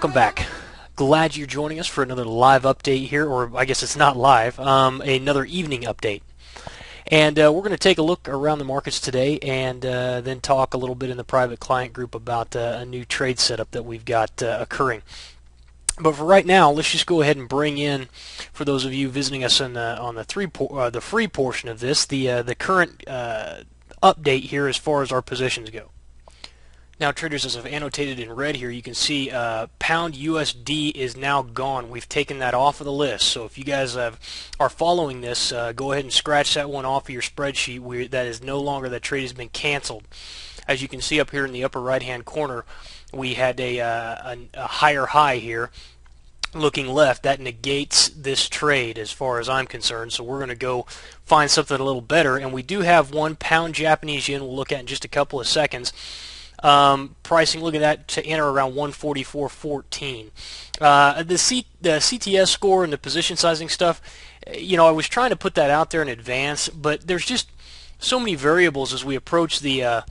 welcome back. Glad you're joining us for another live update here, or I guess it's not live, another evening update. And we're going to take a look around the markets today and then talk a little bit in the private client group about a new trade setup that we've got occurring. But for right now, let's just go ahead and bring in, for those of you visiting us on the free portion of this, the current update here as far as our positions go. Now, traders, as I've annotated in red here, you can see pound USD is now gone. We've taken that off of the list. So if you guys are following this, go ahead and scratch that one off of your spreadsheet. That is no longer, that trade has been canceled. As you can see up here in the upper right-hand corner, we had a higher high here. Looking left, that negates this trade as far as I'm concerned. So we're going to go find something a little better. And we do have one pound Japanese yen we'll look at in just a couple of seconds. Pricing, look at that, to enter around 144.14. The CTS score and the position sizing stuff, you know, I was trying to put that out there in advance, but there's just so many variables as we approach the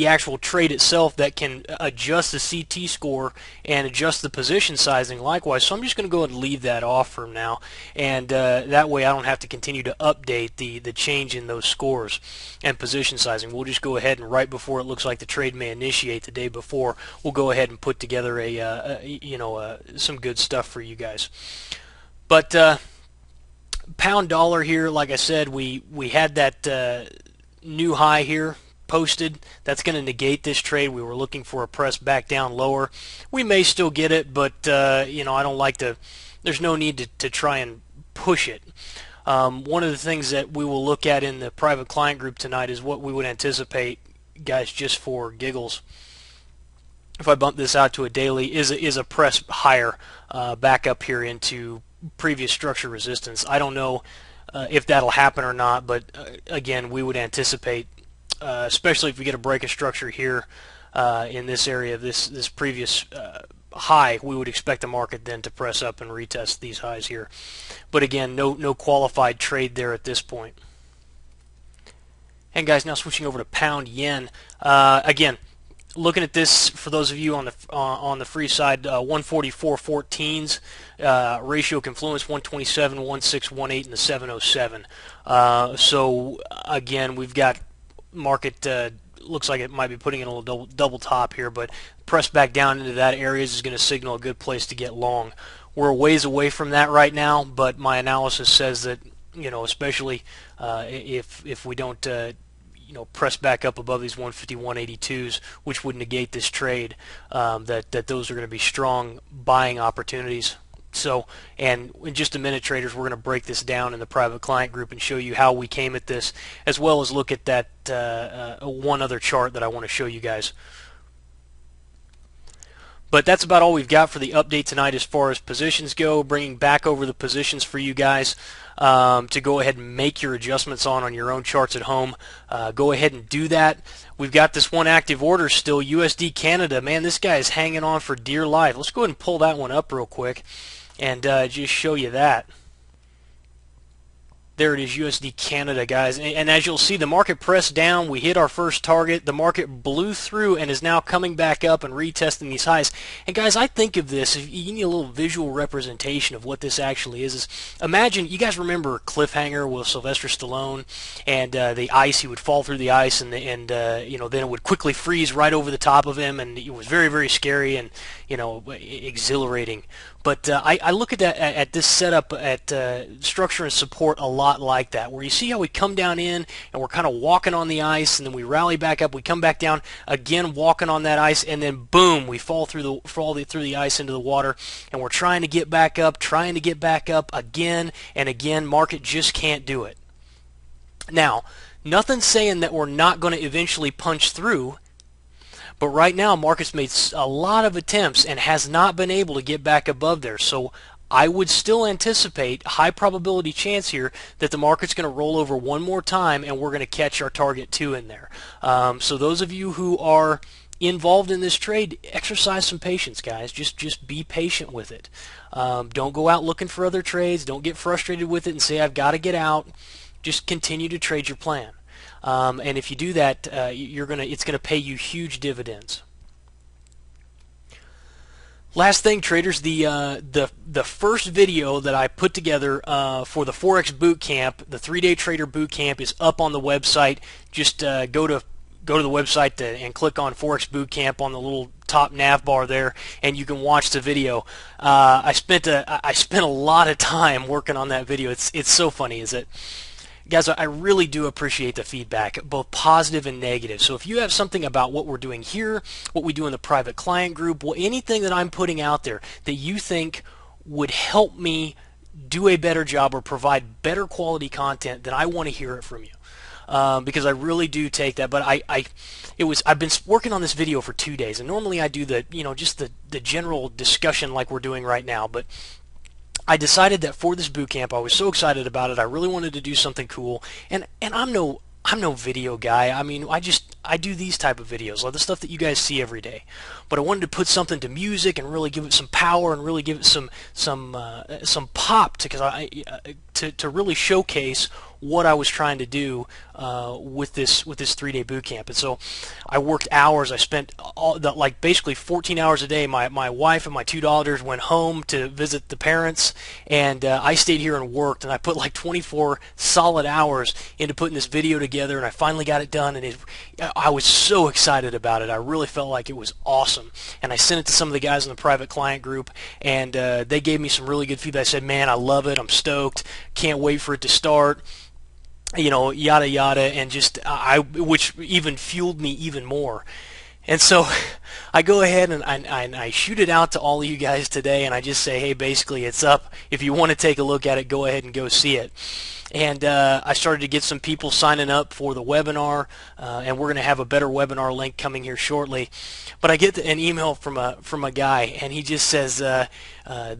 actual trade itself that can adjust the CT score and adjust the position sizing likewise. So I'm just going to go ahead and leave that off for now, and that way I don't have to continue to update the change in those scores and position sizing. We'll just go ahead and right before it looks like the trade may initiate the day before, we'll go ahead and put together some good stuff for you guys. But pound dollar here, like I said, we had that new high here posted. That's going to negate this trade. We were looking for a press back down lower. We may still get it, but you know, I don't like to, there's no need to try and push it. One of the things that we will look at in the private client group tonight is what we would anticipate, guys, just for giggles, if I bump this out to a daily, is a press higher back up here into previous structure resistance. I don't know if that'll happen or not, but again, we would anticipate, especially if we get a break of structure here in this area of this previous high, we would expect the market then to press up and retest these highs here. But again, no qualified trade there at this point. And guys, now switching over to pound yen. Again, looking at this, for those of you on the free side, 144.14s, ratio confluence 127, 1618, and the 707. So again, we've got market looks like it might be putting in a little double top here, but press back down into that area is going to signal a good place to get long. We're a ways away from that right now, but my analysis says that, you know, especially if we don't you know, press back up above these 151.82s, which would negate this trade, that those are going to be strong buying opportunities. So, and in just a minute, traders, we're going to break this down in the private client group and show you how we came at this, as well as look at that one other chart that I want to show you guys. But that's about all we've got for the update tonight as far as positions go, bringing back over the positions for you guys to go ahead and make your adjustments on your own charts at home. Go ahead and do that. We've got this one active order still, USD Canada. Man, this guy is hanging on for dear life. Let's go ahead and pull that one up real quick and just show you that. There it is, USD Canada, guys. And as you'll see, the market pressed down. We hit our first target. The market blew through and is now coming back up and retesting these highs. And guys, I think of this, if you need a little visual representation of what this actually is imagine, you guys remember Cliffhanger with Sylvester Stallone and the ice, he would fall through the ice and you know, then it would quickly freeze right over the top of him, and it was very, very scary and, you know, exhilarating. But I look at that, at this setup at structure and support a lot like that, where you see how we come down in and we're kind of walking on the ice, and then we rally back up, we come back down again walking on that ice, and then boom, we fall through the ice into the water, and we're trying to get back up again and again. Market just can't do it. Now, nothing's saying that we're not going to eventually punch through, but right now market's made a lot of attempts and has not been able to get back above there. So I would still anticipate high probability chance here that the market's going to roll over one more time and we're going to catch our target 2 in there. So those of you who are involved in this trade, exercise some patience, guys. Just be patient with it. Don't go out looking for other trades. Don't get frustrated with it and say, I've got to get out. Just continue to trade your plan. And if you do that, it's going to pay you huge dividends. Last thing, traders, the first video that I put together for the Forex Boot Camp, the 3-day Trader Boot Camp, is up on the website. Just go to the website and click on Forex Boot Camp on the little top nav bar there, and you can watch the video. I spent a lot of time working on that video. It's so funny, is it? Guys, I really do appreciate the feedback, both positive and negative. So if you have something about what we're doing here, what we do in the private client group, anything that I'm putting out there that you think would help me do a better job or provide better quality content, then I want to hear it from you. Because I really do take that. But I've been working on this video for 2 days, and normally I do just the general discussion like we're doing right now, but I decided that for this boot camp, I was so excited about it. I really wanted to do something cool, and I'm no video guy. I mean, I do these type of videos, like the stuff that you guys see every day. But I wanted to put something to music and really give it some power and really give it some pop to really showcase what I was trying to do with this 3-day boot camp. And so I worked hours. I spent basically 14 hours a day. My wife and my 2 daughters went home to visit the parents, and I stayed here and worked, and I put like 24 solid hours into putting this video together, and I finally got it done, and I was so excited about it. I really felt like it was awesome. And I sent it to some of the guys in the private client group, and they gave me some really good feedback. I said, man, I love it. I'm stoked. Can't wait for it to start. Yada yada, and which even fueled me even more. And so I go ahead and I shoot it out to all of you guys today, and I just say, hey, basically it's up. If you want to take a look at it, go ahead and go see it. And I started to get some people signing up for the webinar, and we're going to have a better webinar link coming here shortly. But I get an email from a guy, and he just says, the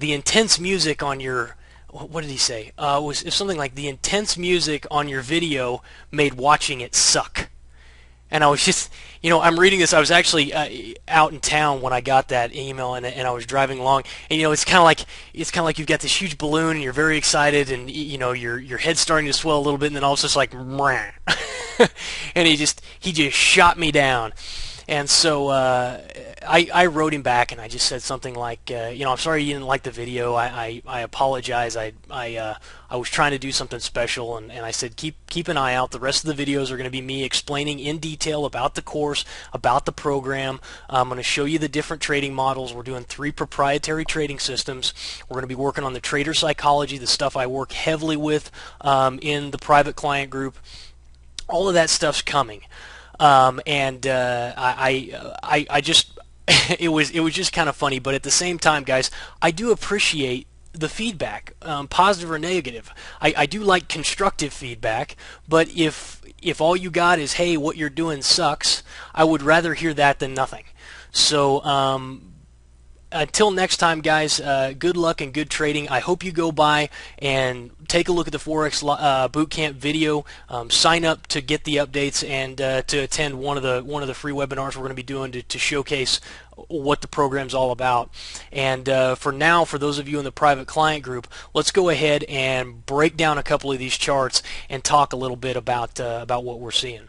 intense music on your, what did he say? It was something like, the intense music on your video made watching it suck. And I was just, I'm reading this. I was actually out in town when I got that email, and I was driving along. And it's kind of like you've got this huge balloon, and you're very excited, and your head's starting to swell a little bit, and then all of a sudden it's like, Mwah. And he just shot me down. And so I wrote him back, and I just said something like, I'm sorry you didn't like the video. I apologize. I was trying to do something special, and I said keep an eye out. The rest of the videos are going to be me explaining in detail about the course, about the program. I'm going to show you the different trading models. We're doing 3 proprietary trading systems. We're going to be working on the trader psychology, the stuff I work heavily with in the private client group. All of that stuff's coming. I just it was just kind of funny, but at the same time, guys, I do appreciate the feedback, positive or negative. I do like constructive feedback, but if all you got is, hey, what you're doing sucks, I would rather hear that than nothing. So until next time, guys, good luck and good trading. I hope you go by and take a look at the Forex Bootcamp video. Sign up to get the updates and to attend one of the free webinars we're going to be doing to showcase what the program's all about. And for now, for those of you in the private client group, let's go ahead and break down a couple of these charts and talk a little bit about what we're seeing.